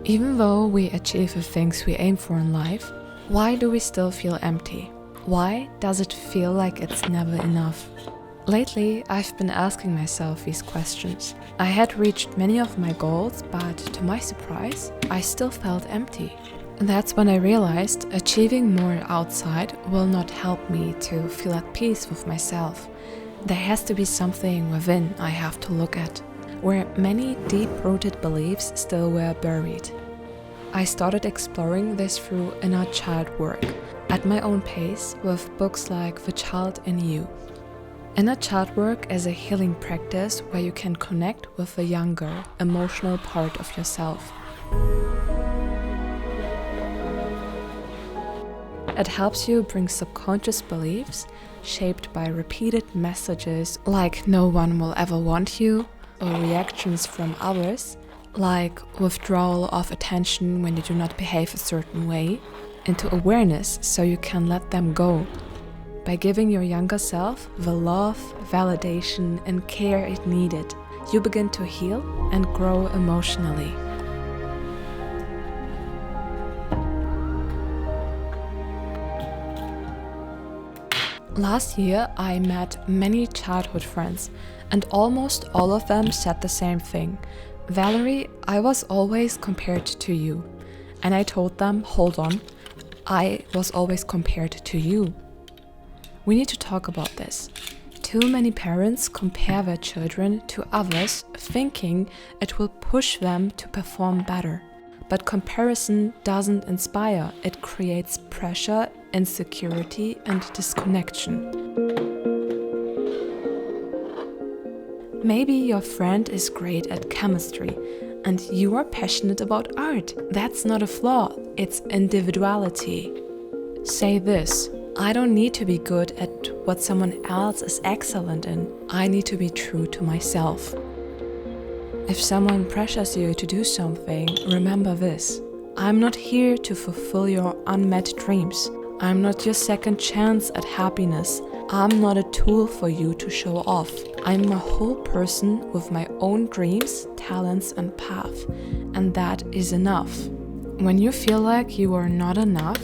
Even though we achieve the things we aim for in life, why do we still feel empty? Why does it feel like it's never enough? Lately, I've been asking myself these questions. I had reached many of my goals, but to my surprise, I still felt empty. That's when I realized achieving more outside will not help me to feel at peace with myself. There has to be something within I have to look at, where many deep-rooted beliefs still were buried. I started exploring this through inner child work, at my own pace, with books like The Child in You. Inner child work is a healing practice where you can connect with the younger, emotional part of yourself. It helps you bring subconscious beliefs, shaped by repeated messages like no one will ever want you, or reactions from others, like withdrawal of attention when you do not behave a certain way, into awareness so you can let them go. By giving your younger self the love, validation, and care it needed, you begin to heal and grow emotionally. Last year, I met many childhood friends, and almost all of them said the same thing. Valerie, I was always compared to you. And I told them, hold on, I was always compared to you. We need to talk about this. Too many parents compare their children to others, thinking it will push them to perform better. But comparison doesn't inspire, it creates pressure, insecurity, and disconnection. Maybe your friend is great at chemistry and you are passionate about art. That's not a flaw, it's individuality. Say this: I don't need to be good at what someone else is excellent in. I need to be true to myself. If someone pressures you to do something, remember this: I'm not here to fulfill your unmet dreams. I'm not your second chance at happiness. I'm not a tool for you to show off. I'm a whole person with my own dreams, talents, and path, and that is enough. When you feel like you are not enough,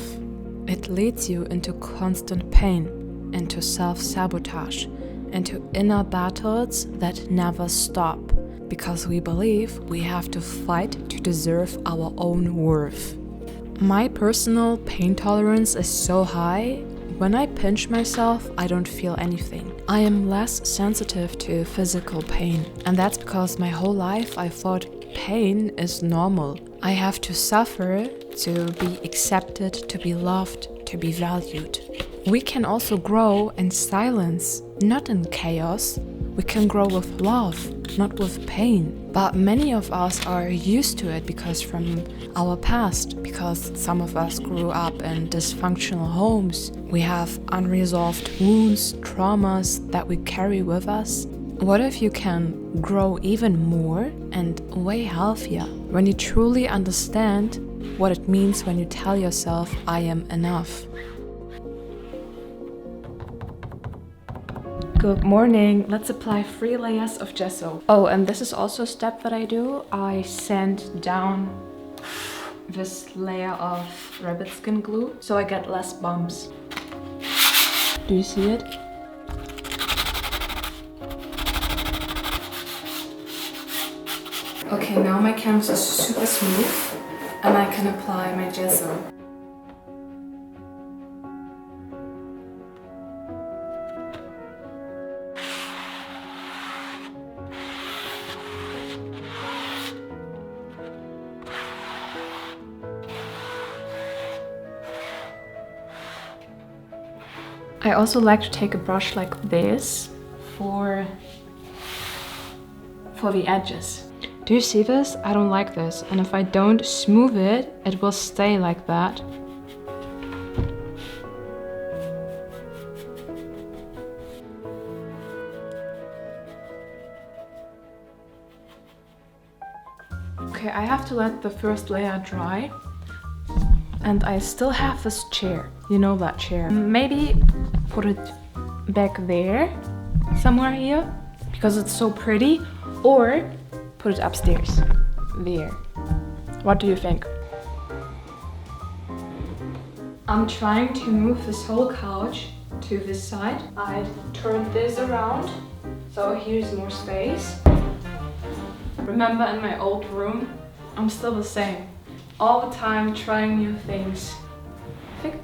it leads you into constant pain, into self-sabotage, into inner battles that never stop, because we believe we have to fight to deserve our own worth. My personal pain tolerance is so high. When I pinch myself, I don't feel anything. I am less sensitive to physical pain, and that's because my whole life I thought pain is normal. I have to suffer to be accepted, to be loved, to be valued. We can also grow in silence, not in chaos. We can grow with love, not with pain. But many of us are used to it because from our past, because some of us grew up in dysfunctional homes. We have unresolved wounds, traumas that we carry with us. What if you can grow even more and way healthier when you truly understand what it means when you tell yourself, I am enough? Good morning. Let's apply 3 layers of gesso. Oh, and this is also a step that I do. I sand down this layer of rabbit skin glue so I get less bumps. Do you see it? Okay, now my canvas is super smooth and I can apply my gesso. I also like to take a brush like this for the edges. Do you see this? I don't like this, and if I don't smooth it, it will stay like that. Okay, I have to let the first layer dry. And I still have this chair. You know that chair. Maybe put it back there, somewhere here, because it's so pretty. Or put it upstairs, there. What do you think? I'm trying to move this whole couch to this side. I turned this around, so here's more space. Remember in my old room, I'm still the same. All the time trying new things.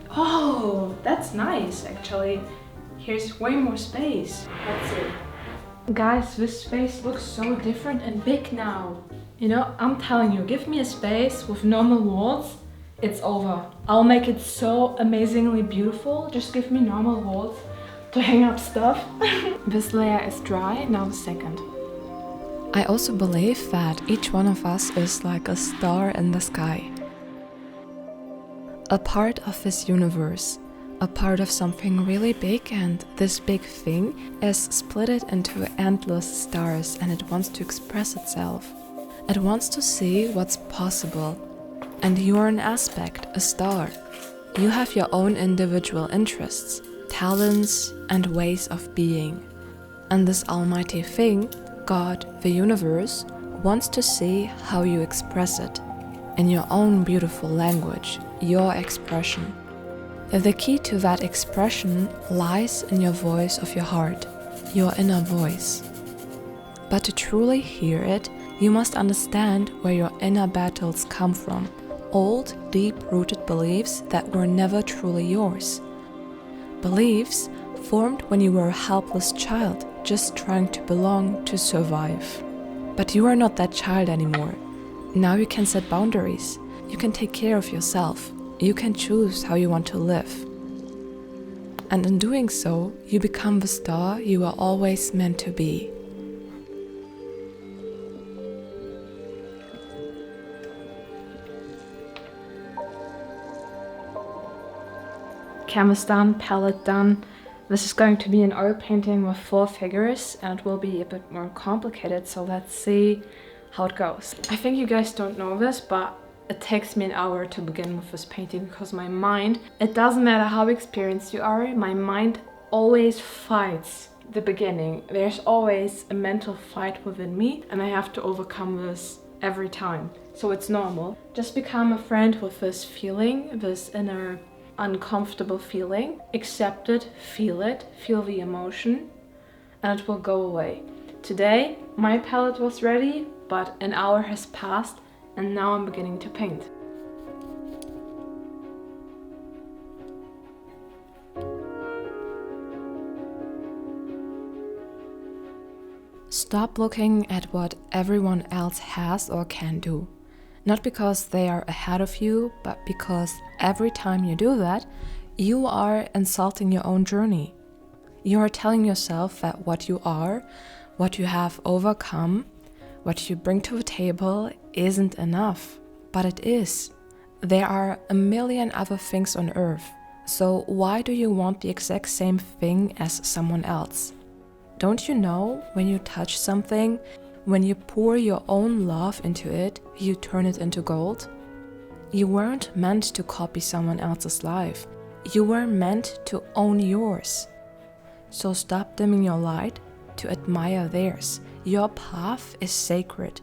Oh, that's nice actually. Here's way more space. Let's see. Guys, this space looks so different and big now. You know, I'm telling you, give me a space with normal walls, it's over. I'll make it so amazingly beautiful. Just give me normal walls to hang up stuff. This layer is dry, now the second. I also believe that each one of us is like a star in the sky. A part of this universe, a part of something really big, and this big thing is split into endless stars and it wants to express itself. It wants to see what's possible. And you are an aspect, a star. You have your own individual interests, talents, and ways of being. And this almighty thing, God, the universe, wants to see how you express it in your own beautiful language, your expression. The key to that expression lies in your voice of your heart, your inner voice. But to truly hear it, you must understand where your inner battles come from. Old, deep-rooted beliefs that were never truly yours. Beliefs formed when you were a helpless child, just trying to belong, to survive. But you are not that child anymore. Now you can set boundaries. You can take care of yourself. You can choose how you want to live. And in doing so, you become the star you are always meant to be. Canvas done, palette done. This is going to be an oil painting with 4 figures and it will be a bit more complicated, so let's see how it goes. I think you guys don't know this, but it takes me an hour to begin with this painting because my mind, it doesn't matter how experienced you are, my mind always fights the beginning. There's always a mental fight within me and I have to overcome this every time. So it's normal. Just become a friend with this feeling, this inner uncomfortable feeling. Accept it, feel the emotion, and it will go away. Today, my palette was ready, but an hour has passed, and now I'm beginning to paint. Stop looking at what everyone else has or can do. Not because they are ahead of you, but because every time you do that, you are insulting your own journey. You are telling yourself that what you are, what you have overcome, what you bring to the table isn't enough. But it is. There are a million other things on earth. So why do you want the exact same thing as someone else? Don't you know when you touch something, when you pour your own love into it, you turn it into gold? You weren't meant to copy someone else's life. You were meant to own yours. So stop dimming your light to admire theirs. Your path is sacred.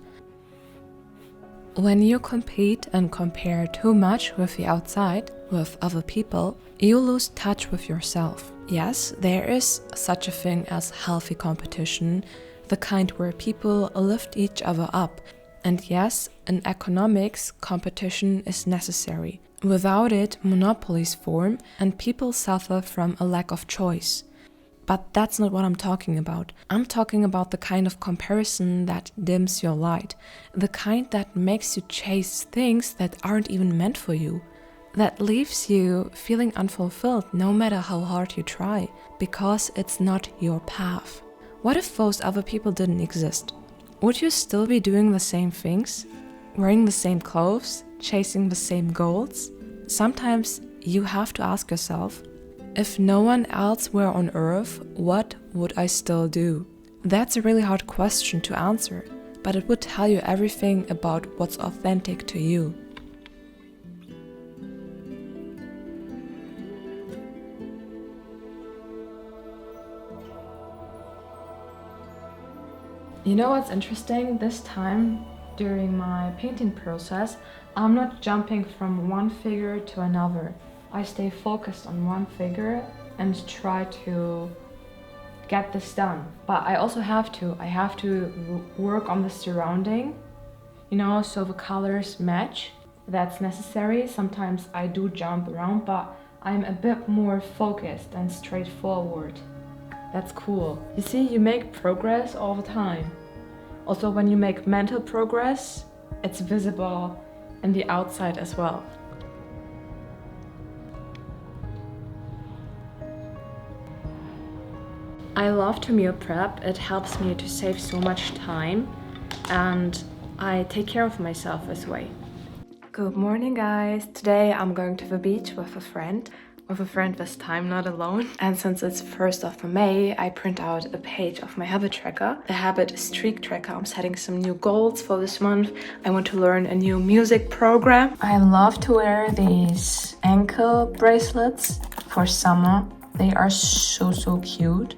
When you compete and compare too much with the outside, with other people, you lose touch with yourself. Yes, there is such a thing as healthy competition, the kind where people lift each other up. And yes, in economics, competition is necessary. Without it, monopolies form and people suffer from a lack of choice. But that's not what I'm talking about. I'm talking about the kind of comparison that dims your light, the kind that makes you chase things that aren't even meant for you, that leaves you feeling unfulfilled no matter how hard you try, because it's not your path. What if those other people didn't exist? Would you still be doing the same things? Wearing the same clothes? Chasing the same goals? Sometimes you have to ask yourself, if no one else were on Earth, what would I still do? That's a really hard question to answer, but it would tell you everything about what's authentic to you. You know what's interesting? This time, during my painting process, I'm not jumping from one figure to another. I stay focused on one figure and try to get this done. But I also have to work on the surrounding, you know, so the colors match. That's necessary. Sometimes I do jump around, but I'm a bit more focused and straightforward. That's cool. You see, you make progress all the time. Also, when you make mental progress, it's visible in the outside as well. I love to meal prep. It helps me to save so much time, and I take care of myself this way. Good morning, guys. Today I'm going to the beach with a friend this time, not alone. And since it's 1st of May, I print out a page of my habit tracker, the habit streak tracker. I'm setting some new goals for this month. I want to learn a new music program. I love to wear these ankle bracelets for summer. They are so cute.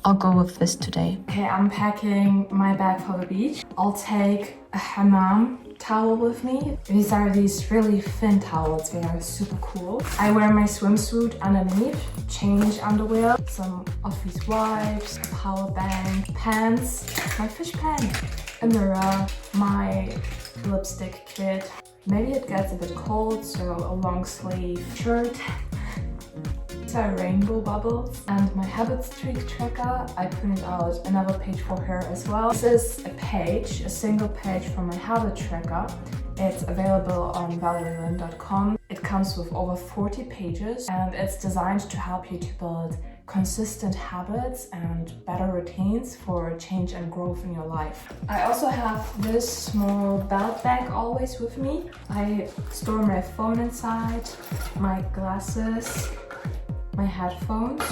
I'll go with this today. Okay, I'm packing my bag for the beach. I'll take a hammam towel with me. These are these really thin towels. They are super cool. I wear my swimsuit underneath, change underwear, some of these wipes, a power bank, pants, my fish pen, a mirror, my lipstick kit. Maybe it gets a bit cold, so a long sleeve shirt. These are rainbow bubbles, and my habit streak tracker. I printed out another page for her as well. This is a single page from my habit tracker. It's available on valerielynn.com. It comes with over 40 pages, and it's designed to help you to build consistent habits and better routines for change and growth in your life. I also have this small belt bag always with me. I store my phone inside, my glasses, my headphones,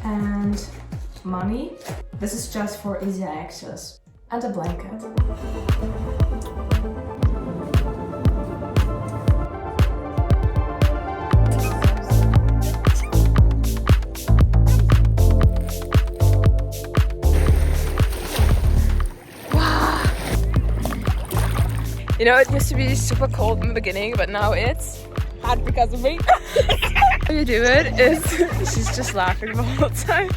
and money. This is just for easier access. And a blanket. You know, it used to be super cold in the beginning, but now it's hot because of me. How you do it is, she's just laughing the whole time.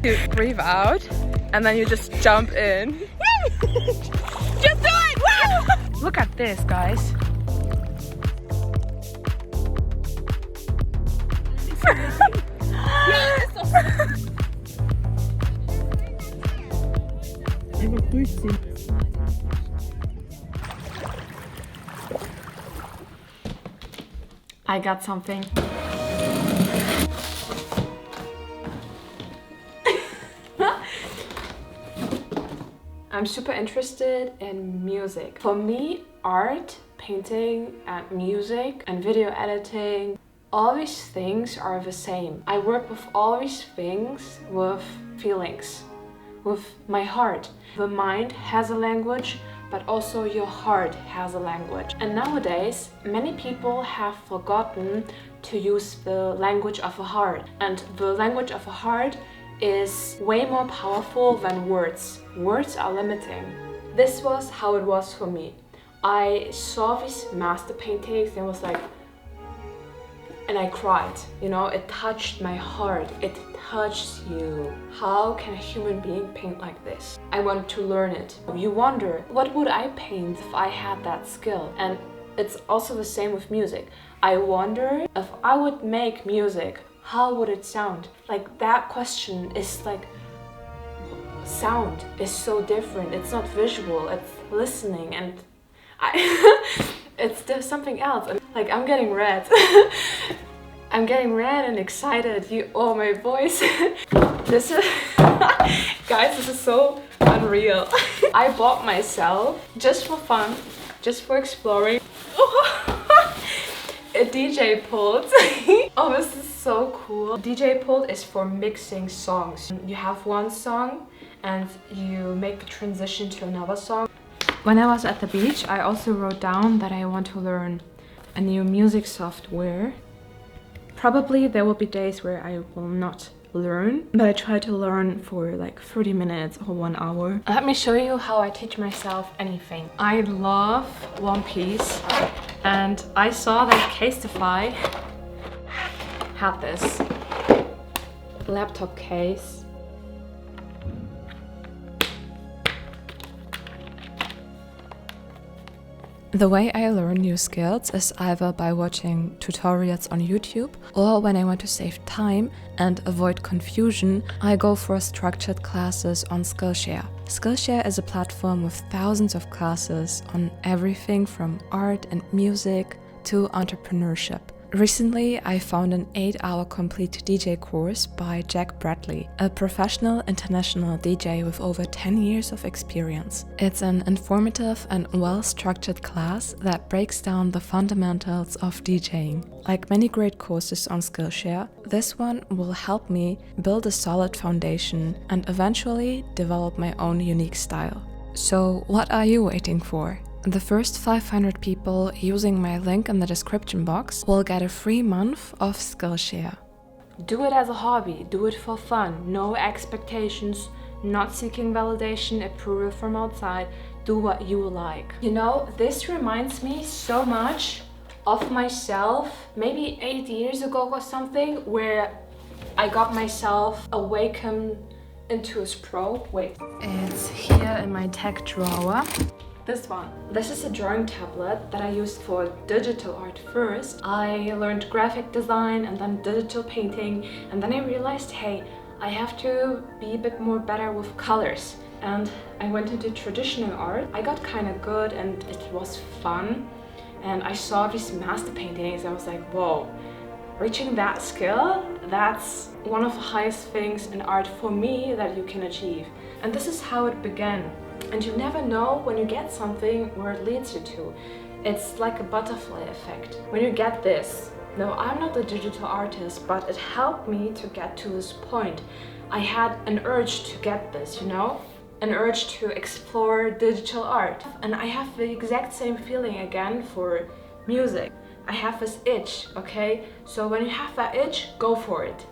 You breathe out and then you just jump in. Just do it! Look at this, guys. I got something. I'm super interested in music. For me, art, painting, and music, and video editing, all these things are the same. I work with all these things with feelings, with my heart. The mind has a language, but also your heart has a language. And nowadays, many people have forgotten to use the language of the heart. And the language of the heart is way more powerful than words. Words are limiting. This was how it was for me. I saw these master paintings and was like, and I cried, you know, it touched my heart. It touched you. How can a human being paint like this? I wanted to learn it. You wonder, what would I paint if I had that skill? And it's also the same with music. I wonder if I would make music, how would it sound? Like, that question is like, sound is so different. It's not visual, it's listening, and there's something else. Like, I'm getting red. I'm getting red and excited. My voice. This is, guys, this is so unreal. I bought myself, just for fun, just for exploring, a DJ pult. Oh, this is so cool. DJ pult is for mixing songs. You have one song and you make the transition to another song. When I was at the beach, I also wrote down that I want to learn a new music software. Probably there will be days where I will not learn, but I try to learn for like 30 minutes or 1 hour. Let me show you how I teach myself anything. I love One Piece, and I saw that Casetify had this laptop case. The way I learn new skills is either by watching tutorials on YouTube, or when I want to save time and avoid confusion, I go for structured classes on Skillshare. Skillshare is a platform with thousands of classes on everything from art and music to entrepreneurship. Recently, I found an 8-hour complete DJ course by Jack Bradley, a professional international DJ with over 10 years of experience. It's an informative and well-structured class that breaks down the fundamentals of DJing. Like many great courses on Skillshare, this one will help me build a solid foundation and eventually develop my own unique style. So, what are you waiting for? The first 500 people using my link in the description box will get a free month of Skillshare. Do it as a hobby, do it for fun, no expectations, not seeking validation, approval from outside, do what you like. You know, this reminds me so much of myself, maybe 8 years ago or something, where I got myself awakened into a pro. Wait, it's here in my tech drawer. This one. This is a drawing tablet that I used for digital art first. I learned graphic design and then digital painting, and then I realized, hey, I have to be a bit more better with colors. And I went into traditional art. I got kind of good and it was fun. And I saw these master paintings. I was like, whoa, reaching that skill, that's one of the highest things in art for me that you can achieve. And this is how it began. And you never know when you get something where it leads you to. It's like a butterfly effect. When you get this, no, I'm not a digital artist, but it helped me to get to this point. I had an urge to get this, you know? An urge to explore digital art. And I have the exact same feeling again for music. I have this itch, okay? So when you have that itch, go for it.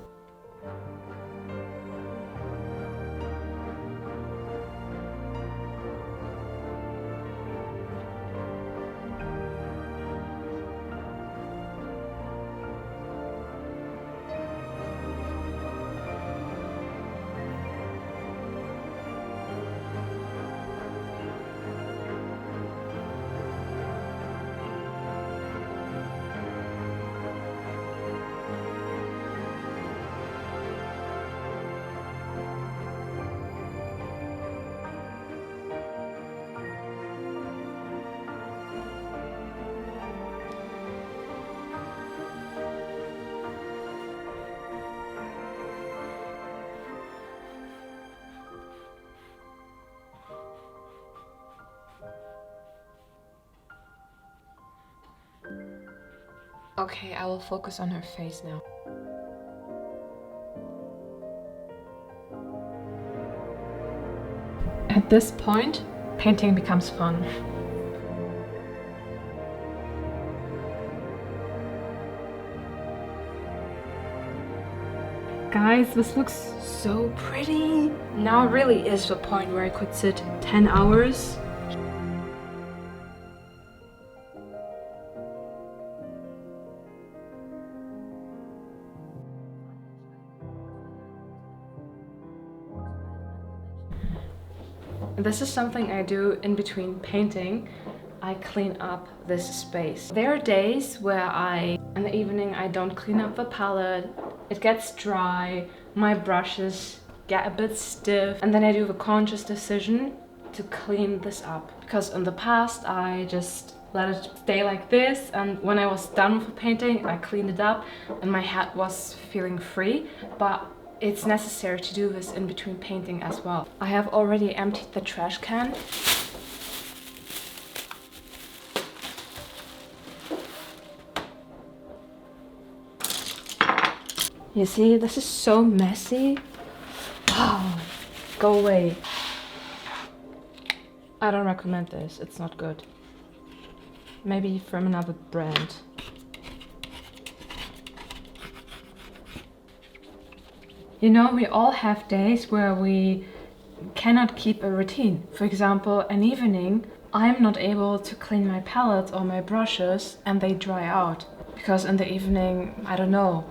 Okay, I will focus on her face now. At this point, painting becomes fun. Guys, this looks so pretty. Now really is the point where I could sit 10 hours. This is something I do in between painting. I clean up this space. There are days where in the evening, I don't clean up the palette. It gets dry, my brushes get a bit stiff, and then I do the conscious decision to clean this up. Because in the past, I just let it stay like this, and when I was done with the painting, I cleaned it up and my head was feeling free. But it's necessary to do this in between painting as well. I have already emptied the trash can. You see, this is so messy. Oh, go away. I don't recommend this, it's not good. Maybe from another brand. You know, we all have days where we cannot keep a routine. For example, an evening, I'm not able to clean my palette or my brushes and they dry out. Because in the evening, I don't know,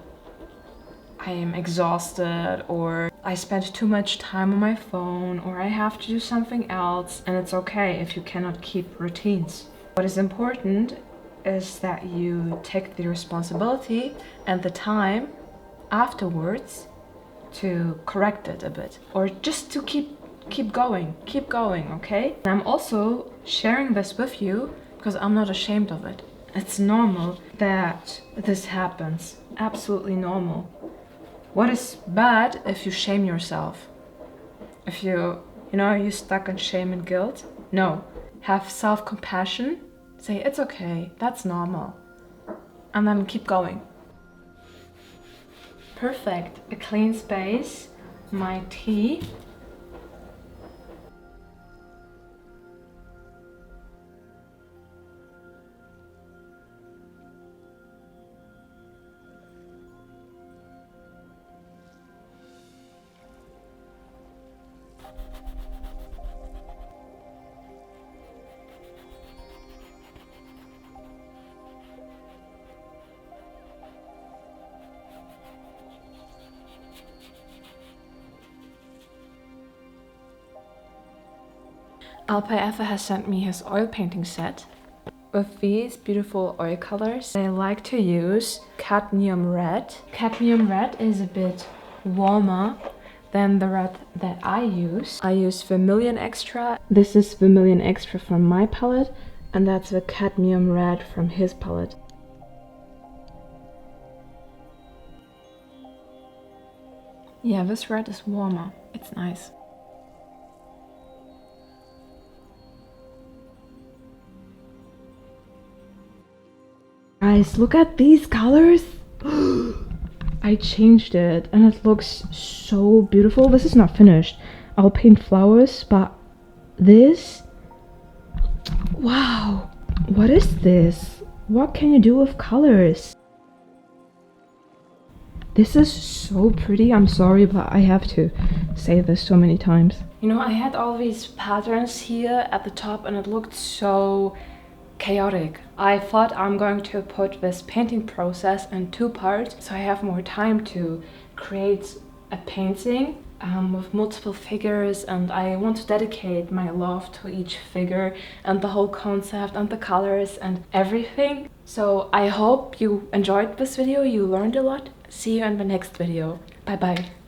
I am exhausted or I spent too much time on my phone or I have to do something else, and it's okay if you cannot keep routines. What is important is that you take the responsibility and the time afterwards to correct it a bit, or just to keep going, okay? And I'm also sharing this with you because I'm not ashamed of it. It's normal that this happens, absolutely normal. What is bad if you shame yourself? If you're stuck in shame and guilt? No, have self-compassion, say it's okay, that's normal, and then keep going. Perfect, a clean space, my tea. Alpay Effe has sent me his oil painting set with these beautiful oil colors. I like to use cadmium red. Cadmium red is a bit warmer than the red that I use. I use Vermilion Extra. This is Vermilion Extra from my palette, and that's the cadmium red from his palette. Yeah, this red is warmer. It's nice. Guys, look at these colors. I changed it and it looks so beautiful. This is not finished. I'll paint flowers, but this, wow, what is this? What can you do with colors? This is so pretty. I'm sorry, but I have to say this so many times. You know, I had all these patterns here at the top and it looked so chaotic. I thought I'm going to put this painting process in 2 parts, so I have more time to create a painting with multiple figures, and I want to dedicate my love to each figure and the whole concept and the colors and everything. So I hope you enjoyed this video, you learned a lot. See you in the next video. Bye bye.